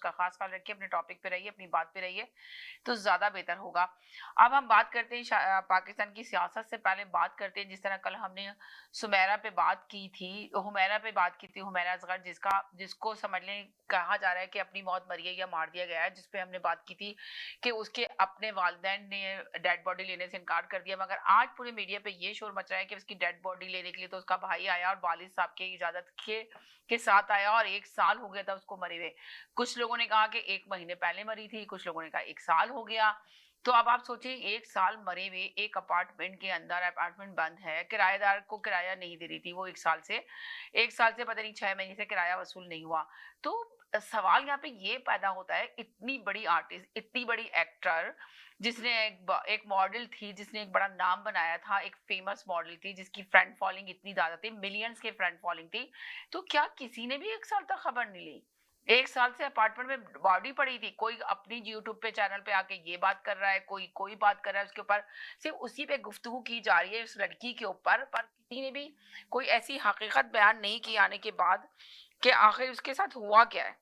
उसका खास ख्याल रखिए, अपने टॉपिक पे रहिए, अपनी बात पे रहिए, तो ज़्यादा बेहतर होगा। अब हम बात करते हैं पाकिस्तान की सियासत से पहले बात करते हैं, जिस तरह कल हमने सुमेरा पे बात की थी, हुमैरा पे बात की थी, हुमैरा असगर जिसको समझ लें कहा जा रहा है कि अपनी मौत मरी है या मार दिया गया है, जिस पे हमने बात की थी कि उसके अपने वालिदैन ने डेड बॉडी लेने से इनकार कर दिया, मगर आज पूरे मीडिया पे ये शोर मच रहा है कि उसकी डेड बॉडी लेने के लिए तो उसका भाई आया और वालिद साहब की इजाजत के साथ आया, और 1 साल हो गया था उसको मरे हुए। कुछ लोगों ने कहा कि 1 महीने पहले मरी थी, कुछ लोगों ने कहा 1 साल हो गया। तो अब आप सोचिए, 1 साल मरे हुए एक अपार्टमेंट के अंदर, अपार्टमेंट बंद है, किराएदार को किराया नहीं दे रही थी वो 1 साल से पता नहीं 6 महीने से किराया वसूल नहीं हुआ। तो सवाल यहाँ पे ये पैदा होता है, इतनी बड़ी आर्टिस्ट, इतनी बड़ी एक्टर, जिसने एक मॉडल थी, जिसने एक बड़ा नाम बनाया था, एक फेमस मॉडल थी जिसकी फ्रेंड फॉलोइंग इतनी ज्यादा थी, मिलियंस के फ्रेंड फॉलोइंग थी, तो क्या किसी ने भी 1 साल तक खबर नहीं ली? 1 साल से अपार्टमेंट में बॉडी पड़ी थी, कोई अपनी यूट्यूब पे चैनल पे आके ये बात कर रहा है, कोई बात कर रहा है उसके ऊपर, सिर्फ उसी पे गुफ्तगू की जा रही है उस लड़की के ऊपर, पर किसी ने भी कोई ऐसी हकीकत बयान नहीं की आने के बाद कि आखिर उसके साथ हुआ क्या है।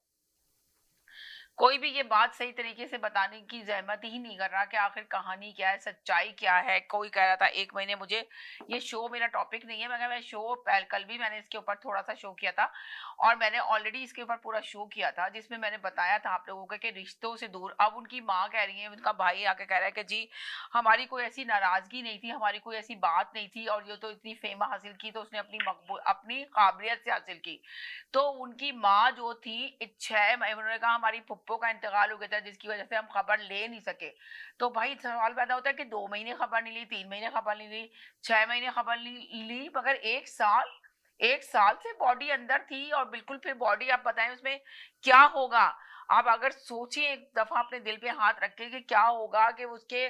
कोई भी ये बात सही तरीके से बताने की जहमत ही नहीं कर रहा कि आखिर कहानी क्या है, सच्चाई क्या है। कोई कह रहा था 1 महीने, मुझे ये शो मेरा टॉपिक नहीं है, मगर मैं शो कल भी मैंने इसके ऊपर थोड़ा सा शो किया था, और मैंने ऑलरेडी इसके ऊपर पूरा शो किया था जिसमें मैंने बताया था आप लोगों को कि रिश्तों से दूर। अब उनकी माँ कह रही है, उनका भाई आके कह रहा है कि जी हमारी कोई ऐसी नाराजगी नहीं थी, हमारी कोई ऐसी बात नहीं थी, और ये तो इतनी फेम हासिल की तो उसने अपनी मकबूल अपनी काबिलियत से हासिल की। तो उनकी माँ जो थी 6 महीने, उन्होंने कहा हमारी पुप्पो का इंतकाल हो गया था जिसकी वजह से हम खबर ले नहीं सके। तो भाई सवाल पैदा होता है कि 2 महीने खबर नहीं ली, 3 महीने खबर नहीं ली, 6 महीने खबर ली, मगर 1 साल, 1 साल से बॉडी अंदर थी, और बिल्कुल फिर बॉडी आप बताएं उसमें क्या होगा। आप अगर सोचें एक दफा अपने दिल पे हाथ रख के कि क्या होगा, कि उसके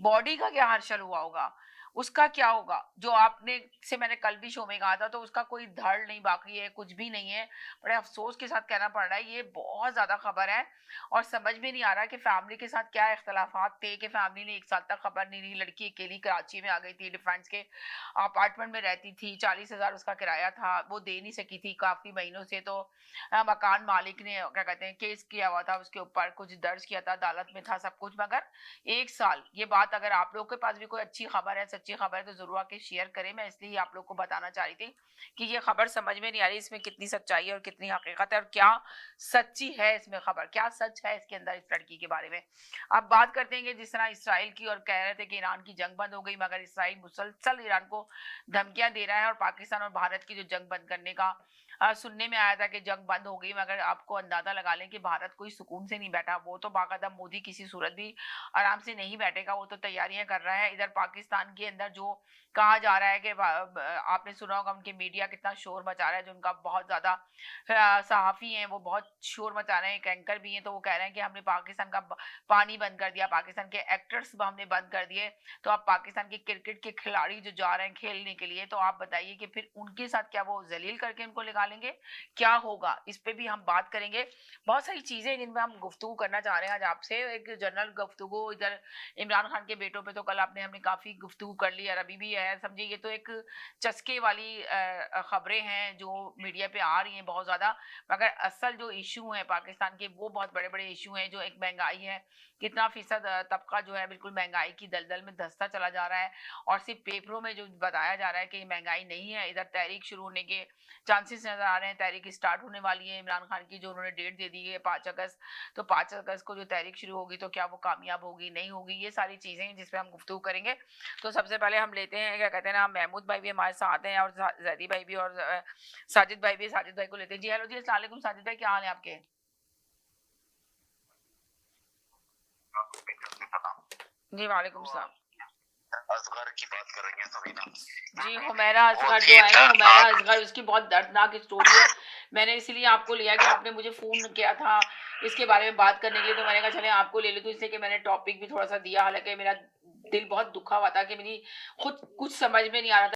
बॉडी का क्या हर्षल हुआ होगा, उसका क्या होगा, जो आपने से मैंने कल भी शो में कहा था, तो उसका कोई धड़ नहीं बाकी है, कुछ भी नहीं है। बड़े अफसोस के साथ कहना पड़ रहा है, ये बहुत ज्यादा खबर है, और समझ में नहीं आ रहा कि फैमिली के साथ क्या इख्तलाफात थे कि फैमिली ने 1 साल तक खबर नहीं ली। लड़की अकेली कराची में आ गई थी, डिफेंस के अपार्टमेंट में रहती थी, 40,000 उसका किराया था, वो दे नहीं सकी थी काफी महीनों से। तो मकान मालिक ने क्या कहते हैं केस किया हुआ था उसके ऊपर, कुछ दर्ज किया था, अदालत में था सब कुछ, मगर 1 साल। ये बात अगर आप लोगों के पास भी कोई अच्छी खबर है, सच्ची खबर है, तो जरूर आके शेयर करें। मैं इसलिए आप लोग को बताना चाह रही थी कि ये खबर समझ में नहीं आ रही, इसमें कितनी सच्चाई है और कितनी हकीकत है, और क्या सच्ची है इसमें खबर, क्या सच है इसके अंदर इस लड़की के बारे में। अब बात करते हैं कि जिस तरह इसराइल की, और कह रहे थे कि ईरान की जंग बंद हो गई, मगर इसराइल मुसलसल ईरान को धमकियां दे रहा है, और पाकिस्तान और भारत की जो जंग बंद करने का सुनने में आया था कि जंग बंद हो गई, मगर आपको अंदाजा लगा लें कि भारत कोई सुकून से नहीं बैठा। वो तो बाकायदा मोदी किसी सूरत भी आराम से नहीं बैठेगा, वो तो तैयारियां कर रहा है। इधर पाकिस्तान के अंदर जो कहा जा रहा है कि आपने सुना होगा उनके मीडिया कितना शोर मचा रहा है, जो उनका बहुत ज्यादा सहाफी हैं वो बहुत शोर मचा रहे हैं, एक एंकर भी हैं, तो वो कह रहे हैं कि हमने पाकिस्तान का पानी बंद कर दिया, पाकिस्तान के एक्टर्स हमने बंद कर दिए। तो अब पाकिस्तान के क्रिकेट के खिलाड़ी जो जा रहे हैं खेलने के लिए, तो आप बताइए कि फिर उनके साथ क्या वो जलील करके उनको निकालेंगे, क्या होगा, इस पे भी हम बात करेंगे। बहुत सारी चीजें जिनमें हम गुफ्तगू करना चाह रहे हैं आज आपसे, एक जनरल गुफ्तगू। इधर इमरान खान के बेटों पे तो कल आपने हमने काफी गुफ्तगू कर ली, और अभी भी है, समझिए ये तो एक चस्के वाली खबरें हैं जो मीडिया पे आ रही हैं बहुत ज्यादा, मगर असल जो इशू है पाकिस्तान के वो बहुत बड़े बड़े इशू हैं। जो एक महंगाई है, कितना फीसद तबका जो है बिल्कुल महंगाई की दलदल में धंसता चला जा रहा है, और सिर्फ पेपरों में जो बताया जा रहा है कि महंगाई नहीं है, इधर तहरीक शुरू होने के चांसेस नजर आ रहे हैं, तहरीक स्टार्ट होने वाली है इमरान खान की, जो उन्होंने डेट दे दी है 5 अगस्त। तो 5 अगस्त को जो तहरीक शुरू होगी, तो क्या वो कामयाब होगी, नहीं होगी, ये सारी चीजें हैं जिसपे हम गुफ्तगू करेंगे। तो सबसे पहले हम लेते हैं, क्या कहते हैं ना, महमूद भाई भी हमारे साथ हैं, और जैदी भाई भी, और साजिद भाई भी। साजिद भाई को लेते हैं जी। हेलो जी, अस्सलाम वालेकुम साजिद भाई, क्या हाल है आपके? जी वालेकुम सलाम। असगर की बात करेंगे तो ना जी हुमैरा असगर जो है ना, हुमैरा असगर, उसकी बहुत दर्दनाक स्टोरी है। मैंने इसीलिए आपको लिया कि आपने मुझे फोन किया था इसके बारे में बात करने के लिए, तो मैंने कहा चले आपको ले लो, तो इसलिए कि मैंने टॉपिक भी थोड़ा सा दिया, हालांकि मेरा दिल बहुत दुखा हुआ था कि मेरी खुद कुछ समझ में नहीं आ रहा था